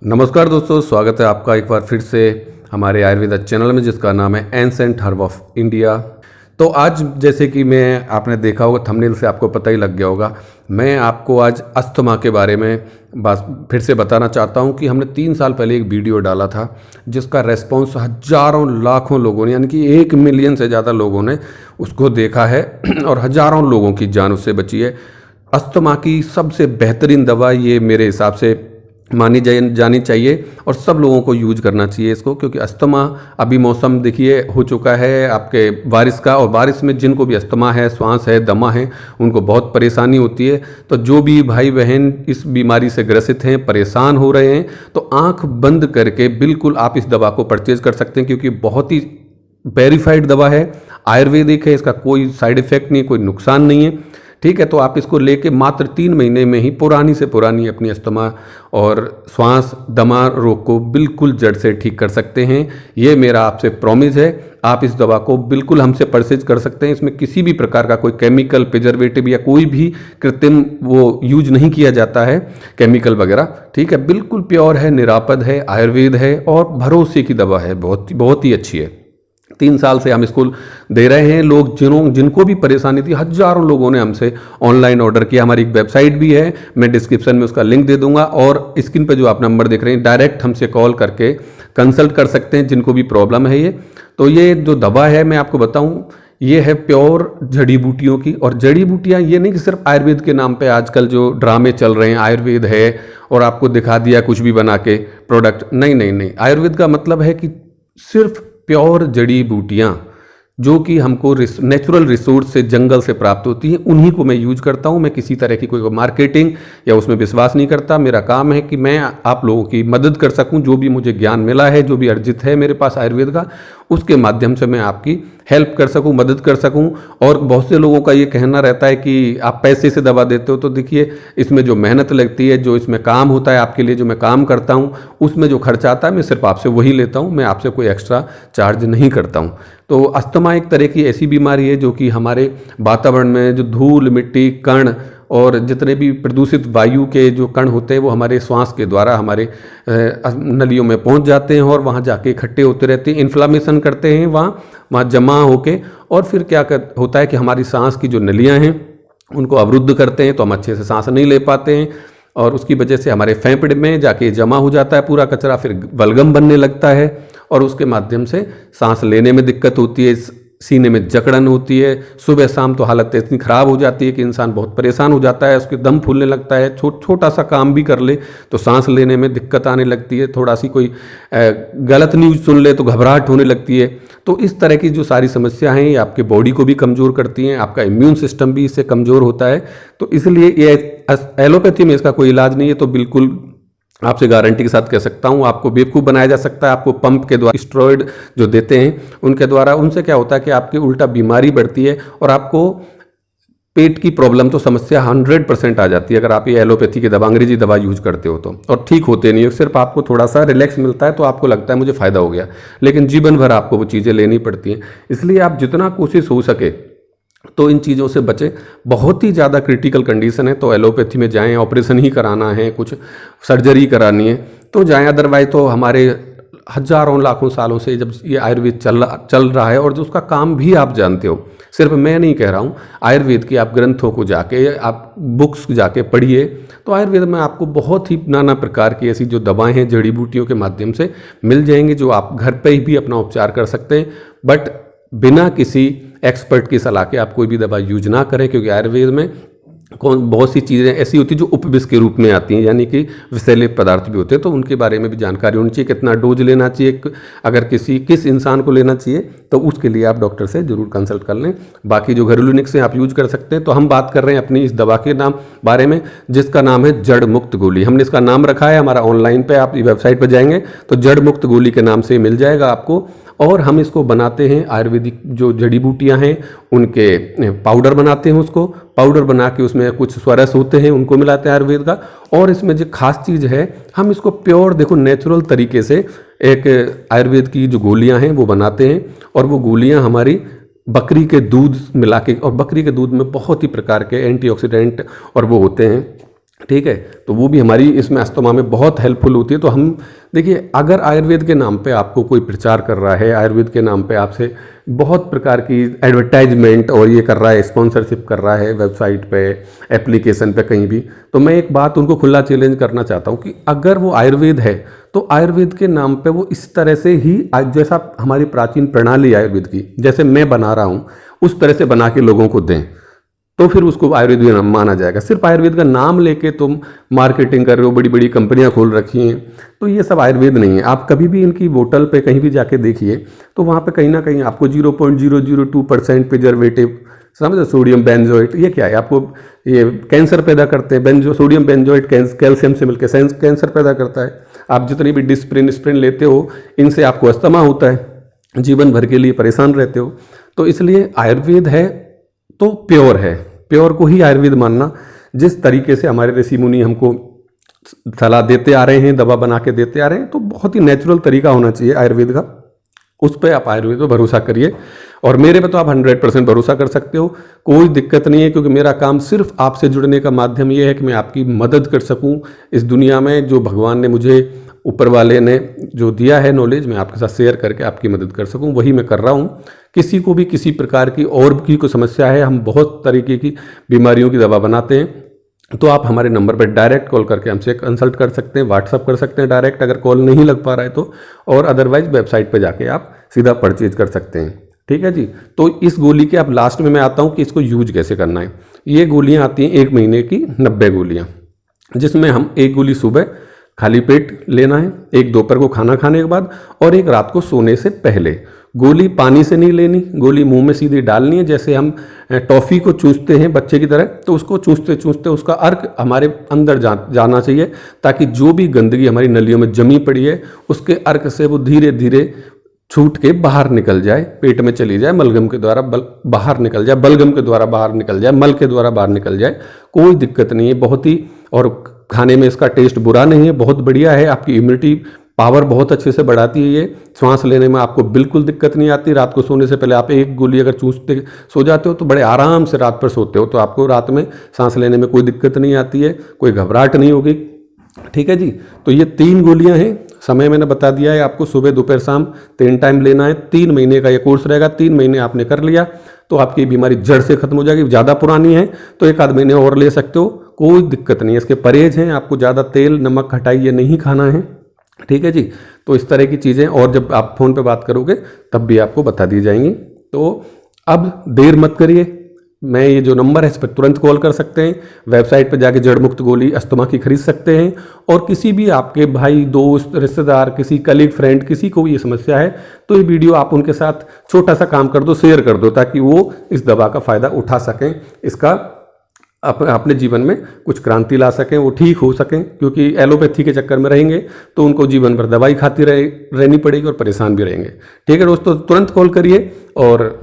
नमस्कार दोस्तों, स्वागत है आपका एक बार फिर से हमारे आयुर्वेदा चैनल में जिसका नाम है एंसेंट हर्ब ऑफ इंडिया। तो आज जैसे कि आपने देखा होगा, थंबनेल से आपको पता ही लग गया होगा, मैं आपको आज अस्थमा के बारे में फिर से बताना चाहता हूं कि हमने 3 साल पहले एक वीडियो डाला था जिसका रेस्पॉन्स हजारों लाखों लोगों ने, यानी कि 1 मिलियन से ज़्यादा लोगों ने उसको देखा है और हजारों लोगों की जान उससे बची है। अस्थमा की सबसे बेहतरीन दवा ये मेरे हिसाब से मानी जानी चाहिए और सब लोगों को यूज करना चाहिए इसको, क्योंकि अस्थमा अभी मौसम देखिए हो चुका है आपके बारिश का, और बारिश में जिनको भी अस्थमा है, श्वास है, दमा है, उनको बहुत परेशानी होती है। तो जो भी भाई बहन इस बीमारी से ग्रसित हैं, परेशान हो रहे हैं, तो आंख बंद करके बिल्कुल आप इस दवा को परचेज कर सकते हैं, क्योंकि बहुत ही वेरीफाइड दवा है, आयुर्वेदिक है, इसका कोई साइड इफेक्ट नहीं, कोई नुकसान नहीं है। ठीक है, तो आप इसको लेके मात्र 3 महीने में ही पुरानी से पुरानी अपनी अस्थमा और श्वास दमा रोग को बिल्कुल जड़ से ठीक कर सकते हैं। ये मेरा आपसे प्रॉमिस है। आप इस दवा को बिल्कुल हमसे परचेज कर सकते हैं। इसमें किसी भी प्रकार का कोई केमिकल, प्रिजर्वेटिव या कोई भी कृत्रिम वो यूज नहीं किया जाता है, केमिकल वगैरह। ठीक है, बिल्कुल प्योर है, निरापद है, आयुर्वेद है और भरोसे की दवा है, बहुत ही अच्छी है। 3 साल से हम इसको दे रहे हैं। लोग जिनको भी परेशानी थी, हजारों लोगों ने हमसे ऑनलाइन ऑर्डर किया। हमारी एक वेबसाइट भी है, मैं डिस्क्रिप्शन में उसका लिंक दे दूंगा, और स्क्रीन पे जो आप नंबर देख रहे हैं, डायरेक्ट हमसे कॉल करके कंसल्ट कर सकते हैं जिनको भी प्रॉब्लम है। ये तो ये जो दवा है मैं आपको बताऊं, ये है प्योर जड़ी बूटियों की। और जड़ी बूटियाँ ये नहीं कि सिर्फ आयुर्वेद के नाम पे आजकल जो ड्रामे चल रहे हैं, आयुर्वेद है और आपको दिखा दिया कुछ भी बना के प्रोडक्ट, नहीं। आयुर्वेद का मतलब है कि सिर्फ प्योर जड़ी बूटियाँ जो कि हमको नेचुरल रिसोर्स से, जंगल से प्राप्त होती हैं, उन्हीं को मैं यूज करता हूँ। मैं किसी तरह की कोई मार्केटिंग या उसमें विश्वास नहीं करता। मेरा काम है कि मैं आप लोगों की मदद कर सकूँ। जो भी मुझे ज्ञान मिला है, जो भी अर्जित है मेरे पास आयुर्वेद का, उसके माध्यम से मैं आपकी हेल्प कर सकूं, मदद कर सकूं। और बहुत से लोगों का ये कहना रहता है कि आप पैसे से दवा देते हो, तो देखिए इसमें जो मेहनत लगती है, जो इसमें काम होता है आपके लिए, जो मैं काम करता हूं, उसमें जो खर्चा आता है मैं सिर्फ आपसे वही लेता हूं। मैं आपसे कोई एक्स्ट्रा चार्ज नहीं करता हूं। तो अस्थमा एक तरह की ऐसी बीमारी है जो कि हमारे वातावरण में जो धूल, मिट्टी, कण और जितने भी प्रदूषित वायु के जो कण होते हैं वो हमारे श्वास के द्वारा हमारे नलियों में पहुंच जाते हैं और वहां जाके इकट्ठे होते रहते हैं, इन्फ्लामेशन करते हैं वहाँ जमा होके, और फिर क्या होता है कि हमारी सांस की जो नलियां हैं उनको अवरुद्ध करते हैं, तो हम अच्छे से सांस नहीं ले पाते हैं, और उसकी वजह से हमारे फेफड़े में जाके जमा हो जाता है पूरा कचरा, फिर बलगम बनने लगता है और उसके माध्यम से सांस लेने में दिक्कत होती है, सीने में जकड़न होती है। सुबह शाम तो हालत इतनी ख़राब हो जाती है कि इंसान बहुत परेशान हो जाता है, उसके दम फूलने लगता है। छोटा सा काम भी कर ले तो सांस लेने में दिक्कत आने लगती है, थोड़ा सी कोई गलत न्यूज़ सुन ले तो घबराहट होने लगती है। तो इस तरह की जो सारी समस्या हैं ये आपके बॉडी को भी कमज़ोर करती हैं, आपका इम्यून सिस्टम भी इससे कमज़ोर होता है। तो इसलिए ये एलोपैथी में इसका कोई इलाज नहीं है। तो बिल्कुल आपसे गारंटी के साथ कह सकता हूँ, आपको बेवकूफ़ बनाया जा सकता है। आपको पंप के द्वारा, स्टेरॉइड जो देते हैं उनके द्वारा, उनसे क्या होता है कि आपकी उल्टा बीमारी बढ़ती है और आपको पेट की प्रॉब्लम तो समस्या 100% आ जाती है अगर आप ये एलोपैथी की दवा, अंग्रेजी दवा यूज करते हो तो, और ठीक होते नहीं हो। सिर्फ आपको थोड़ा सा रिलैक्स मिलता है तो आपको लगता है मुझे फ़ायदा हो गया, लेकिन जीवन भर आपको वो चीज़ें लेनी पड़ती हैं। इसलिए आप जितना कोशिश हो सके तो इन चीज़ों से बचें। बहुत ही ज़्यादा क्रिटिकल कंडीशन है तो एलोपैथी में जाएं, ऑपरेशन ही कराना है, कुछ सर्जरी करानी है तो जाएं। अदरवाइज तो हमारे हजारों लाखों सालों से जब ये आयुर्वेद चल रहा है, और जो उसका काम भी आप जानते हो, सिर्फ मैं नहीं कह रहा हूँ, आयुर्वेद के आप ग्रंथों को जाके, आप बुक्स जाके पढ़िए, तो आयुर्वेद में आपको बहुत ही नाना प्रकार की ऐसी जो दवाएं हैं जड़ी बूटियों के माध्यम से मिल जाएंगी, जो आप घर पे ही भी अपना उपचार कर सकते हैं। बट बिना किसी एक्सपर्ट की सलाह के आप कोई भी दवा यूज ना करें, क्योंकि आयुर्वेद में बहुत सी चीज़ें ऐसी होती हैं जो उपविष के रूप में आती हैं, यानी कि विषैले पदार्थ भी होते हैं, तो उनके बारे में भी जानकारी होनी चाहिए। कितना डोज लेना चाहिए, अगर किस इंसान को लेना चाहिए, तो उसके लिए आप डॉक्टर से जरूर कंसल्ट कर लें। बाकी जो घरेलू नुस्खे आप यूज कर सकते हैं। तो हम बात कर रहे हैं अपनी इस दवा के बारे में जिसका नाम है जड़ मुक्त गोली। हमने इसका नाम रखा है, हमारा ऑनलाइन पे आप वेबसाइट पर जाएंगे तो जड़ मुक्त गोली के नाम से मिल जाएगा आपको। और हम इसको बनाते हैं, आयुर्वेदिक जो जड़ी बूटियां हैं उनके पाउडर बनाते हैं, उसको पाउडर बना के उसमें कुछ स्वरस होते हैं उनको मिलाते हैं आयुर्वेद का। और इसमें जो खास चीज़ है, हम इसको प्योर, देखो नेचुरल तरीके से एक आयुर्वेद की जो गोलियां हैं वो बनाते हैं, और वो गोलियां हमारी बकरी के दूध मिला के, और बकरी के दूध में बहुत ही प्रकार के एंटीऑक्सीडेंट और वो होते हैं ठीक है। तो वो भी हमारी इसमें अस्थमा में बहुत हेल्पफुल होती है। तो हम देखिए, अगर आयुर्वेद के नाम पे आपको कोई प्रचार कर रहा है, आयुर्वेद के नाम पे आपसे बहुत प्रकार की एडवर्टाइजमेंट और ये कर रहा है, स्पॉन्सरशिप कर रहा है वेबसाइट पे, एप्लीकेशन पे, कहीं भी, तो मैं एक बात उनको खुला चैलेंज करना चाहता हूँ कि अगर वो आयुर्वेद है तो आयुर्वेद के नाम पे वो इस तरह से ही, जैसा हमारी प्राचीन प्रणाली आयुर्वेद की, जैसे मैं बना रहा हूँ उस तरह से बना के लोगों को दें, तो फिर उसको आयुर्वेद भी माना जाएगा। सिर्फ आयुर्वेद का नाम लेके तुम मार्केटिंग कर रहे हो, बड़ी बड़ी कंपनियां खोल रखी हैं, तो ये सब आयुर्वेद नहीं है। आप कभी भी इनकी बोतल पे कहीं भी जाके देखिए तो वहाँ पे कहीं ना कहीं आपको 0.002% प्रिजर्वेटिव, समझो, सोडियम बेंजोएट, ये क्या है, आपको ये कैंसर पैदा करते हैं। सोडियम बेंजोएट कैल्शियम से मिलकर कैंसर पैदा करता है। आप जितनी भी डिस्प्रिन लेते हो, इनसे आपको अस्थमा होता है, जीवन भर के लिए परेशान रहते हो। तो इसलिए आयुर्वेद है तो प्योर है, प्योर को ही आयुर्वेद मानना। जिस तरीके से हमारे ऋषि मुनि हमको सलाह देते आ रहे हैं, दवा बना के देते आ रहे हैं, तो बहुत ही नेचुरल तरीका होना चाहिए आयुर्वेद का। उस पर आप आयुर्वेद पर भरोसा करिए, और मेरे पे तो आप 100% भरोसा कर सकते हो, कोई दिक्कत नहीं है। क्योंकि मेरा काम सिर्फ आपसे जुड़ने का माध्यम ये है कि मैं आपकी मदद कर सकूं इस दुनिया में। जो भगवान ने मुझे, ऊपर वाले ने जो दिया है नॉलेज, मैं आपके साथ शेयर करके आपकी मदद कर सकूं, वही मैं कर रहा हूं। किसी को भी किसी प्रकार की और की कोई समस्या है, हम बहुत तरीके की बीमारियों की दवा बनाते हैं, तो आप हमारे नंबर पर डायरेक्ट कॉल करके हमसे कंसल्ट कर सकते हैं, व्हाट्सअप कर सकते हैं डायरेक्ट, अगर कॉल नहीं लग पा रहा है तो, और अदरवाइज वेबसाइट पर जाके आप सीधा परचेज कर सकते हैं। ठीक है जी। तो इस गोली के अब लास्ट में मैं आता हूँ कि इसको यूज कैसे करना है। ये गोलियाँ आती हैं 1 महीने की 90 गोलियाँ, जिसमें हम 1 गोली सुबह खाली पेट लेना है, 1 दोपहर को खाना खाने के बाद, और 1 रात को सोने से पहले। गोली पानी से नहीं लेनी, गोली मुंह में सीधी डालनी है। जैसे हम टॉफ़ी को चूसते हैं बच्चे की तरह, तो उसको चूसते चूसते उसका अर्क हमारे अंदर जाना चाहिए, ताकि जो भी गंदगी हमारी नलियों में जमी पड़ी है उसके अर्क से वो धीरे धीरे छूट के बाहर निकल जाए, पेट में चली जाए, मलगम के द्वारा बाहर निकल जाए, बलगम के द्वारा बाहर निकल जाए, मल के द्वारा बाहर निकल जाए, कोई दिक्कत नहीं है। बहुत ही, और खाने में इसका टेस्ट बुरा नहीं है, बहुत बढ़िया है। आपकी इम्यूनिटी पावर बहुत अच्छे से बढ़ाती है ये। सांस लेने में आपको बिल्कुल दिक्कत नहीं आती। रात को सोने से पहले आप 1 गोली अगर चूसते सो जाते हो तो बड़े आराम से रात पर सोते हो, तो आपको रात में सांस लेने में कोई दिक्कत नहीं आती है, कोई घबराहट नहीं होगी। ठीक है जी। तो ये 3 गोलियां हैं, समय मैंने बता दिया है आपको, सुबह दोपहर शाम 3 टाइम लेना है। 3 महीने का ये कोर्स रहेगा, 3 महीने आपने कर लिया तो आपकी बीमारी जड़ से खत्म हो जाएगी। ज़्यादा पुरानी है तो 1 आध महीने और ले सकते हो, कोई दिक्कत नहीं है। इसके परहेज हैं, आपको ज़्यादा तेल नमक खटाई ये नहीं खाना है। ठीक है जी। तो इस तरह की चीज़ें, और जब आप फ़ोन पे बात करोगे तब भी आपको बता दी जाएंगी। तो अब देर मत करिए, मैं ये जो नंबर है इस पर तुरंत कॉल कर सकते हैं। वेबसाइट पर जाके जड़ मुक्त गोली अस्थमा की खरीद सकते हैं, और किसी भी आपके भाई दोस्त रिश्तेदार, किसी कलीग फ्रेंड, किसी को भी ये समस्या है तो ये वीडियो आप उनके साथ छोटा सा काम कर दो, शेयर कर दो, ताकि वो इस दवा का फ़ायदा उठा सकें, इसका अपने जीवन में कुछ क्रांति ला सकें, वो ठीक हो सकें। क्योंकि एलोपैथी के चक्कर में रहेंगे तो उनको जीवन भर दवाई खाती रहनी पड़ेगी और परेशान भी रहेंगे। ठीक है दोस्तों, तुरंत कॉल करिए, और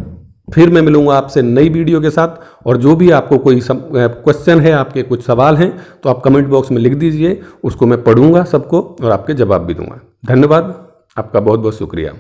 फिर मैं मिलूंगा आपसे नई वीडियो के साथ। और जो भी आपको कोई क्वेश्चन है, आपके कुछ सवाल हैं, तो आप कमेंट बॉक्स में लिख दीजिए, उसको मैं पढ़ूंगा सबको और आपके जवाब भी दूंगा। धन्यवाद, आपका बहुत बहुत शुक्रिया।